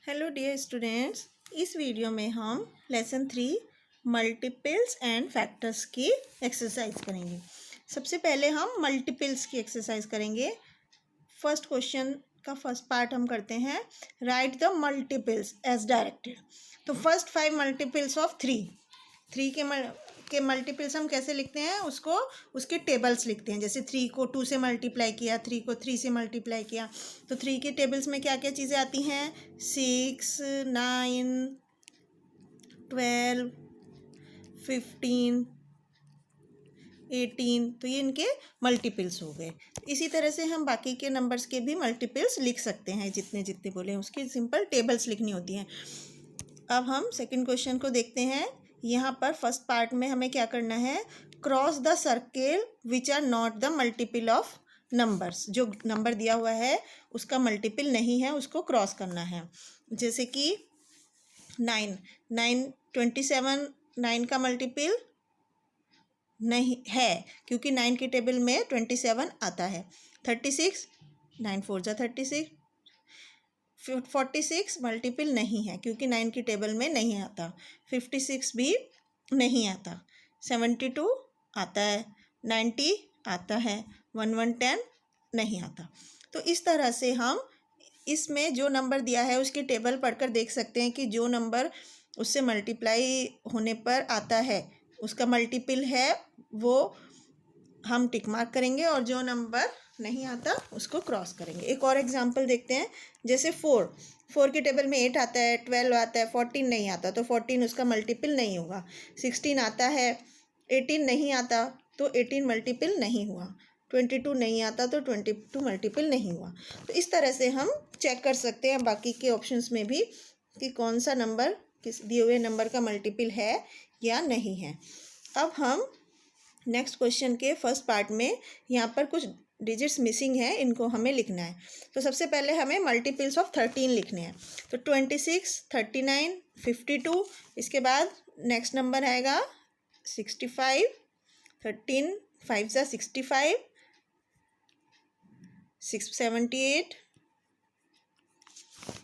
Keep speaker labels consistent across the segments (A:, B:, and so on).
A: Hello dear students, इस video में हम लेसन 3 मल्टीपल्स एंड फैक्टर्स की एक्सरसाइज करेंगे। सबसे पहले हम मल्टीपल्स की एक्सरसाइज करेंगे। फर्स्ट क्वेश्चन का फर्स्ट पार्ट हम करते हैं, right the multiples as directed. तो फर्स्ट 5 मल्टीपल्स ऑफ 3 के मल्टीपल्स हम कैसे लिखते हैं, उसको उसके टेबल्स लिखते हैं। जैसे 3 को 2 से मल्टीप्लाई किया, 3 को 3 से मल्टीप्लाई किया, तो 3 के टेबल्स में क्या क्या चीज़ें आती हैं, 6, 9, 12, 15, 18। तो ये इनके मल्टीपल्स हो गए। इसी तरह से हम बाकी के नंबर्स के भी मल्टीपल्स लिख सकते हैं। जितने जितने बोले हैं उसकी सिंपल टेबल्स लिखनी होती हैं। अब हम सेकंड क्वेश्चन को देखते हैं। यहाँ पर फर्स्ट पार्ट में हमें क्या करना है, cross the circle which are not the multiple of numbers. जो नंबर दिया हुआ है उसका मल्टीपल नहीं है, उसको क्रॉस करना है। जैसे कि 9, 27, 9 का मल्टीपल नहीं है क्योंकि 9 के टेबल में 27 आता है। 36, 9 4 जा 36। 46 मल्टीपल नहीं है क्योंकि 9 की टेबल में नहीं आता। 56 भी नहीं आता। 72 आता है। 90 आता है। 1110 नहीं आता। तो इस तरह से हम इसमें जो नंबर दिया है उसकी टेबल पढ़कर देख सकते हैं कि जो नंबर उससे मल्टीप्लाई होने पर आता है उसका मल्टीपल है, वो हम टिक मार्क करेंगे, और जो नंबर नहीं आता उसको क्रॉस करेंगे। एक और एग्जांपल देखते हैं। जैसे 4 के टेबल में 8 आता है, 12 आता है, 14 नहीं आता, तो 14 उसका मल्टीपल नहीं होगा। 16 आता है, 18 नहीं आता, तो 18 मल्टीपल नहीं हुआ। 22 नहीं आता, तो 22 मल्टीपल नहीं हुआ। तो इस तरह से हम चेक कर सकते हैं बाकी के ऑप्शंस में भी कि कौन सा नंबर किस दिए हुए नंबर का मल्टीपल है या नहीं है। अब हम नेक्स्ट क्वेश्चन के फर्स्ट पार्ट में यहाँ पर कुछ डिजिट्स मिसिंग है, इनको हमें लिखना है। तो सबसे पहले हमें मल्टीपल्स ऑफ 13 लिखने हैं। तो 26, 39, 52। इसके बाद नेक्स्ट नंबर आएगा 65। 13 5 जा 65, 678,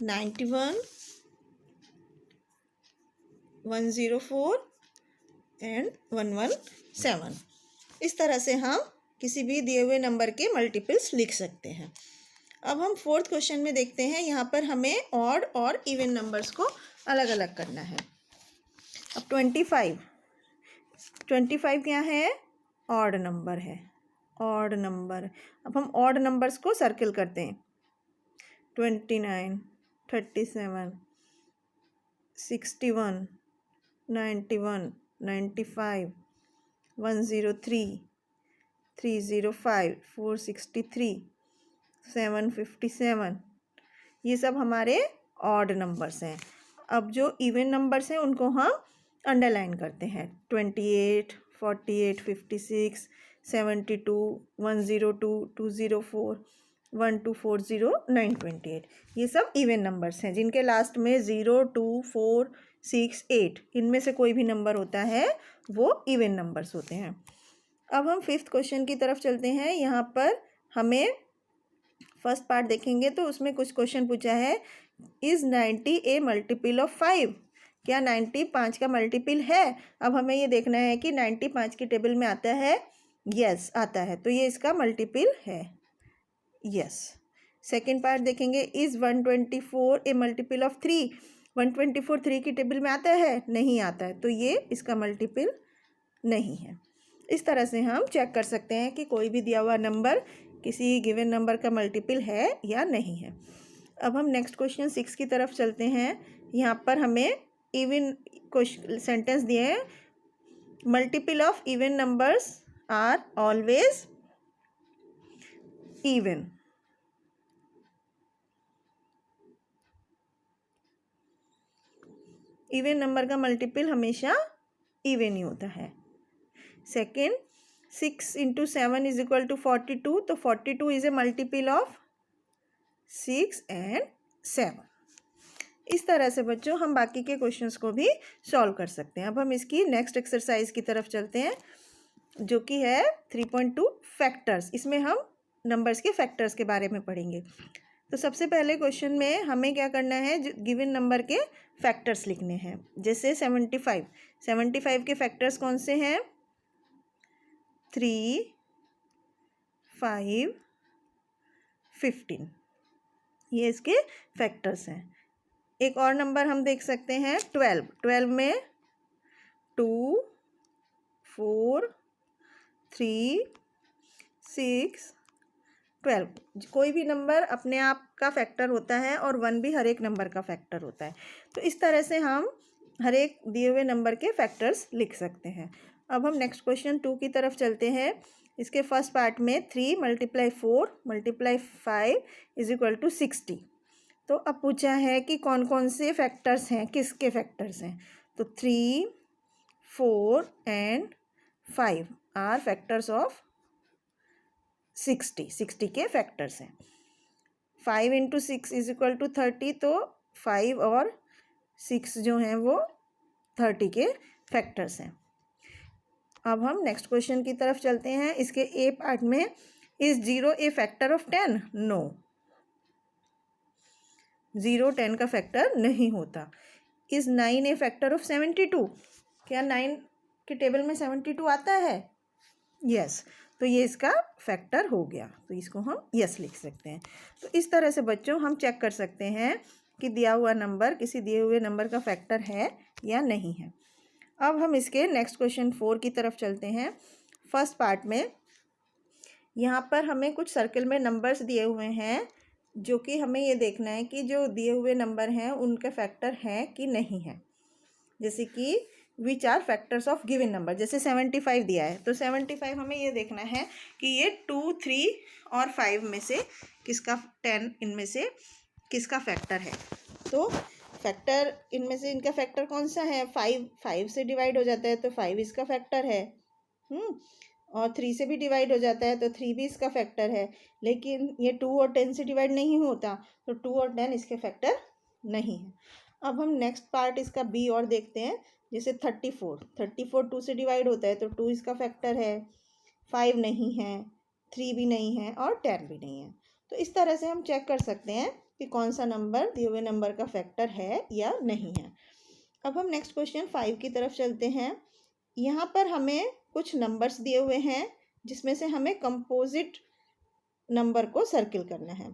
A: 91, 104 एंड 117। इस तरह से हम किसी भी दिए हुए नंबर के मल्टीपल्स लिख सकते हैं। अब हम फोर्थ क्वेश्चन में देखते हैं। यहाँ पर हमें ऑड और इवन नंबर्स को अलग अलग करना है। अब 25 क्या है, ऑड नंबर है, ऑड नंबर। अब हम ऑड नंबर्स को सर्किल करते हैं। 29, 37, 61, 91, 95, 103, 305, 463, 757। ये सब हमारे ऑड नंबर्स हैं। अब जो इवन नंबर्स हैं उनको हम अंडरलाइन करते हैं। 28, 48, 56, 72, 102, 204, 1240, 928। ये सब इवन नंबर्स हैं जिनके लास्ट में 0, 2, 4, 6, 8 इनमें से कोई भी नंबर होता है वो इवन नंबर्स होते हैं। अब हम फिफ्थ क्वेश्चन की तरफ चलते हैं। यहाँ पर हमें फर्स्ट पार्ट देखेंगे तो उसमें कुछ क्वेश्चन पूछा है, इज़ 90 ए मल्टीपल ऑफ 5। क्या 90 5 का मल्टीपल है। अब हमें ये देखना है कि 90 5 की टेबल में आता है, यस आता है, तो ये इसका मल्टीपल है, यस। सेकेंड पार्ट देखेंगे, इज़ 124 ए मल्टीपल ऑफ 3। 124 3 की टेबल में आता है, नहीं आता है, तो ये इसका मल्टीपल नहीं है। इस तरह से हम चेक कर सकते हैं कि कोई भी दिया हुआ नंबर किसी गिवन नंबर का मल्टीपल है या नहीं है। अब हम नेक्स्ट क्वेश्चन 6 की तरफ चलते हैं। यहाँ पर हमें इवन क्वेश्चन सेंटेंस दिए हैं, multiple of even numbers are always even. Even number का मल्टीपल हमेशा इवन ही होता है। Second, 6 into 7 is equal to 42, तो 42 is a multiple of 6 and 7। इस तरह से बच्चों हम बाकी के क्वेश्चंस को भी सॉल्व कर सकते हैं। अब हम इसकी नेक्स्ट एक्सरसाइज की तरफ चलते हैं जो कि है 3.2 फैक्टर्स। इसमें हम नंबर्स के फैक्टर्स के बारे में पढ़ेंगे। तो सबसे पहले क्वेश्चन में हमें क्या करना है, गिवन नंबर के फैक्टर्स लिखने हैं। जैसे 75 के फैक्टर्स कौन से हैं? 3, 5, 15, ये इसके फैक्टर्स हैं। एक और नंबर हम देख सकते हैं 12 में 2, 4, 3, 6, 12। कोई भी नंबर अपने आप का फैक्टर होता है और 1 भी हर एक नंबर का फैक्टर होता है। तो इस तरह से हम हर एक दिए हुए नंबर के फैक्टर्स लिख सकते हैं। अब हम नेक्स्ट क्वेश्चन 2 की तरफ चलते हैं। इसके फर्स्ट पार्ट में 3 × 4 × 5 = 60। तो अब पूछा है कि कौन कौन से फैक्टर्स हैं, किसके फैक्टर्स हैं। तो 3, 4 एंड 5 आर फैक्टर्स ऑफ 60 के फैक्टर्स हैं। 5 × 6 = 30, तो 5 और 6 जो हैं वो 30 के फैक्टर्स हैं। अब हम नेक्स्ट क्वेश्चन की तरफ चलते हैं। इसके ए पार्ट में, is 0 a factor of 10? No, 0 10 का फैक्टर नहीं होता। Is 9 a factor of 72? क्या 9 के टेबल में 72 आता है? यस, तो ये इसका फैक्टर हो गया, तो इसको हम यस लिख सकते हैं। तो इस तरह से बच्चों हम चेक कर सकते हैं कि दिया हुआ नंबर किसी दिए हुए नंबर का फैक्टर है या नहीं है। अब हम इसके नेक्स्ट क्वेश्चन 4 की तरफ चलते हैं। फर्स्ट पार्ट में यहाँ पर हमें कुछ सर्कल में नंबर्स दिए हुए हैं, जो कि हमें ये देखना है कि जो दिए हुए नंबर हैं उनके फैक्टर हैं कि नहीं है। जैसे कि which are factors of given number, जैसे 75 दिया है, तो 75 हमें ये देखना है कि ये 2, 3 और 5 में से किसका, 10 इनमें से किसका फैक्टर है। तो फैक्टर इनमें से इनका फैक्टर कौन सा है? 5 से डिवाइड हो जाता है तो 5 इसका फैक्टर है। और 3 से भी डिवाइड हो जाता है तो 3 भी इसका फैक्टर है। लेकिन ये 2 और 10 से डिवाइड नहीं होता, तो 2 और 10 इसके फैक्टर नहीं है। अब हम नेक्स्ट पार्ट इसका बी और देखते हैं। जैसे 34 2 से डिवाइड होता है तो 2 इसका फैक्टर है, 5 नहीं है, 3 भी नहीं है और 10 भी नहीं है। तो इस तरह से हम चेक कर सकते हैं कि कौन सा नंबर दिए हुए नंबर का फैक्टर है या नहीं है। अब हम नेक्स्ट क्वेश्चन 5 की तरफ चलते हैं। यहाँ पर हमें कुछ नंबर्स दिए हुए हैं, जिसमें से हमें कंपोजिट नंबर को सर्किल करना है।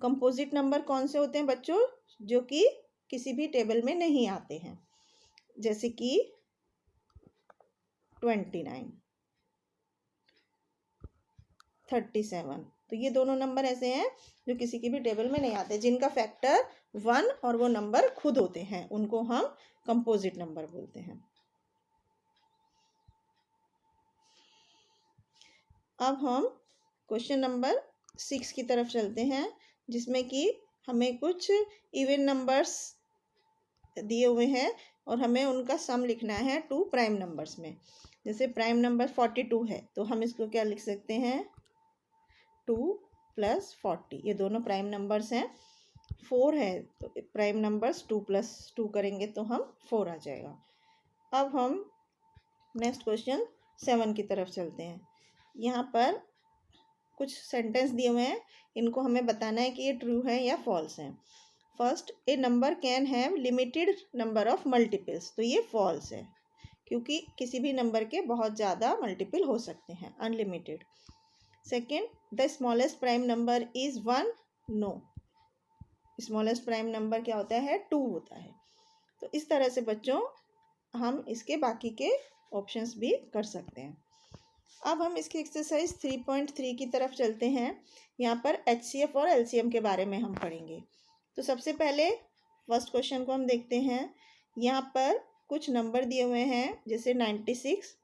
A: कंपोजिट नंबर कौन से होते हैं बच्चों? जो कि किसी भी टेबल में नहीं आते हैं, जैसे कि 29, 37। तो ये दोनों नंबर ऐसे हैं जो किसी की भी टेबल में नहीं आते, जिनका फैक्टर 1 और वो नंबर खुद होते हैं, उनको हम कंपोजिट नंबर बोलते हैं। अब हम क्वेश्चन नंबर 6 की तरफ चलते हैं, जिसमें कि हमें कुछ इवन नंबर्स दिए हुए हैं और हमें उनका सम लिखना है 2 प्राइम नंबर्स में। जैसे प्राइम नंबर 42 है, तो हम इसको क्या लिख सकते हैं? 2 + 40, ये दोनों प्राइम नंबर्स हैं। 4 है तो प्राइम नंबर्स 2 + 2 करेंगे तो हम 4 आ जाएगा। अब हम नेक्स्ट क्वेश्चन 7 की तरफ चलते हैं। यहाँ पर कुछ सेंटेंस दिए हुए हैं, इनको हमें बताना है कि ये ट्रू है या फॉल्स है। First, A number can have limited number of multiples, तो ये फॉल्स है, क्योंकि किसी भी नंबर के बहुत ज़्यादा मल्टीपल हो सकते हैं, unlimited. Second, the smallest prime number is 1, no, smallest prime number क्या होता है? 2 होता है। तो इस तरह से बच्चों हम इसके बाकी के ऑप्शंस भी कर सकते हैं। अब हम इसकी एक्सरसाइज 3.3 की तरफ चलते हैं। यहाँ पर HCF और LCM के बारे में हम पढ़ेंगे। तो सबसे पहले फर्स्ट क्वेश्चन को हम देखते हैं। यहाँ पर कुछ नंबर दिए हुए हैं, जैसे 96,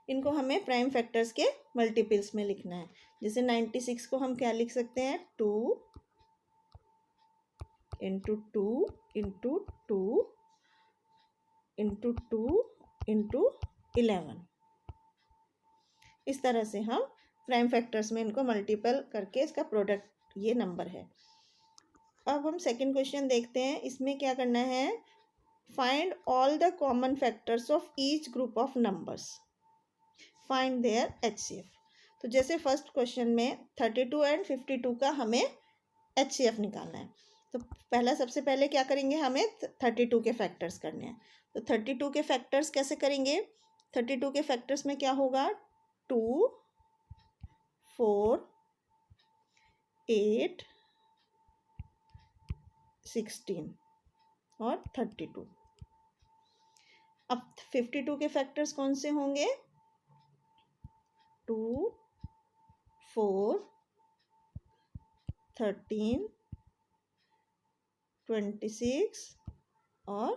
A: इनको हमें प्राइम फैक्टर्स के मल्टीपल्स में लिखना है। जैसे 96 को हम क्या लिख सकते हैं? 2 × 2 × 2 × 2 × 11। इस तरह से हम प्राइम फैक्टर्स में इनको मल्टीपल करके इसका प्रोडक्ट ये नंबर है। अब हम सेकंड क्वेश्चन देखते हैं। इसमें क्या करना है? Find all the common factors of each group of numbers, find their HCF। तो जैसे फर्स्ट क्वेश्चन में 32 एंड 52 का हमें HCF निकालना है, तो पहला सबसे पहले क्या करेंगे, हमें 32 के फैक्टर्स करने हैं। तो 32 के फैक्टर्स कैसे करेंगे, 32 के फैक्टर्स में क्या होगा, 2, 4, 8, 16 और 32। अब 52 के फैक्टर्स कौन से होंगे, 2, 4, 13, 26 और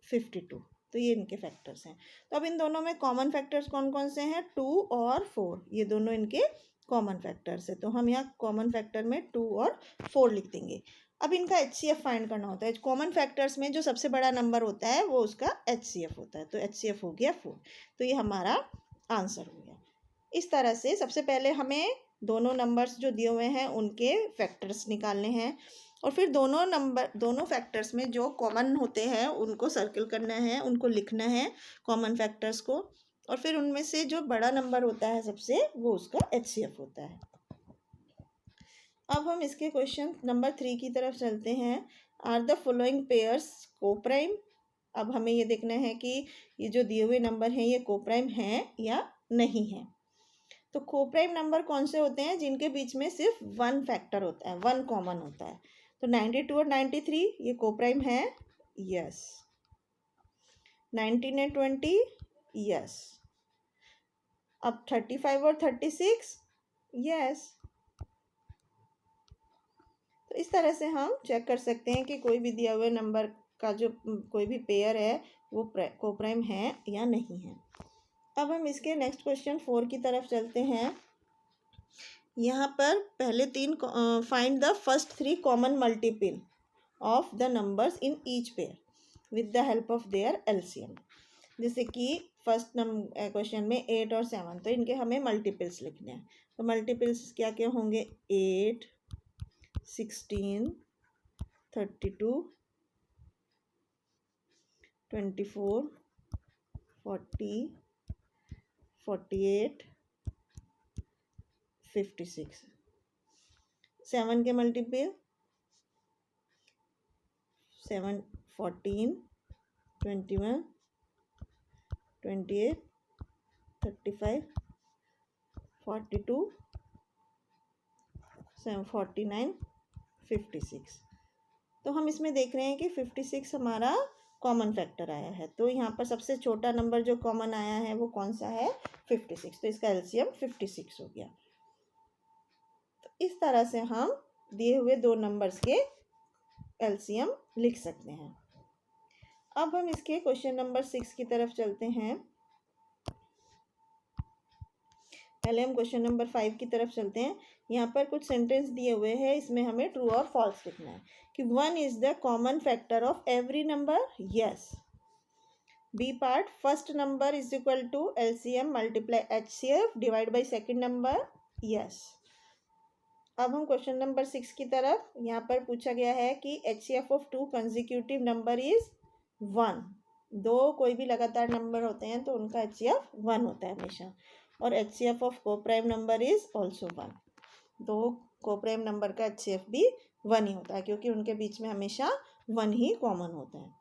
A: 52। तो ये इनके फैक्टर्स हैं। तो अब इन दोनों में कॉमन फैक्टर्स कौन कौन से हैं, 2 और 4, ये दोनों इनके कॉमन फैक्टर्स है। तो हम यहाँ कॉमन फैक्टर में 2 और 4 लिख देंगे। अब इनका HCF फाइंड करना होता है। कॉमन फैक्टर्स में जो सबसे बड़ा नंबर होता है वो उसका HCF होता है। तो HCF हो गया 4। तो ये हमारा आंसर हो गया। इस तरह से सबसे पहले हमें दोनों नंबर्स जो दिए हुए हैं उनके फैक्टर्स निकालने हैं, और फिर दोनों फैक्टर्स में जो कॉमन होते हैं उनको सर्कल करना है, उनको लिखना है कॉमन फैक्टर्स को, और फिर उनमें से जो बड़ा नंबर होता है सबसे, वो उसका HCF होता है। अब हम इसके क्वेश्चन नंबर 3 की तरफ चलते हैं। Are the following pairs coprime. अब हमें ये देखना है कि ये जो दिए हुए नंबर हैं ये कोप्राइम हैं या नहीं है। तो कोप्राइम नंबर कौन से होते हैं, जिनके बीच में सिर्फ 1 फैक्टर होता है, 1 कॉमन होता है। तो 92 और 93 ये कोप्राइम है, यस। 19 और 20, यस। अब 35 और 36, यस। तो इस तरह से हम चेक कर सकते हैं कि कोई भी दिया हुए नंबर का जो कोई भी पेयर है वो कोप्राइम है या नहीं है। अब हम इसके नेक्स्ट क्वेश्चन 4 की तरफ चलते हैं। यहाँ पर पहले 3 find the first 3 common multiple of the numbers in each pair with the help of their LCM। जैसे कि फर्स्ट क्वेश्चन में 8 और 7, तो इनके हमें मल्टीपल्स लिखने हैं। तो मल्टीपल्स क्या क्या होंगे, 8, 16, 32, 24, 40, 48, 56। 7 के मल्टीपल 7, 14, 21, 28, 35, 42, 49, 56। तो हम इसमें देख रहे हैं कि 56 हमारा कॉमन फैक्टर आया है। तो यहाँ पर सबसे छोटा नंबर जो कॉमन आया है वो कौन सा है, 56। तो इसका LCM 56 हो गया। तो इस तरह से हम दिए हुए 2 नंबर्स के LCM लिख सकते हैं। अब हम इसके क्वेश्चन नंबर 6 की तरफ चलते हैं। पहले हम क्वेश्चन नंबर 5 की तरफ चलते हैं। यहाँ पर कुछ सेंटेंस दिए हुए हैं, इसमें हमें ट्रू और फॉल्स लिखना है कि 1 is the common factor of every number, yes. B part, first number is equal to LCM multiply HCF divide by second number, yes. अब हम क्वेश्चन नंबर 6 की तरफ, यहाँ पर पूछा गया है कि HCF of 2 consecutive number is 1। 2 कोई भी लगातार नंबर होते हैं तो उनका HCF 1 होता है हमेशा, और HCF of coprime number is also 1। 2 coprime number का HCF भी 1 ही होता है, क्योंकि उनके बीच में हमेशा 1 ही कॉमन होता है।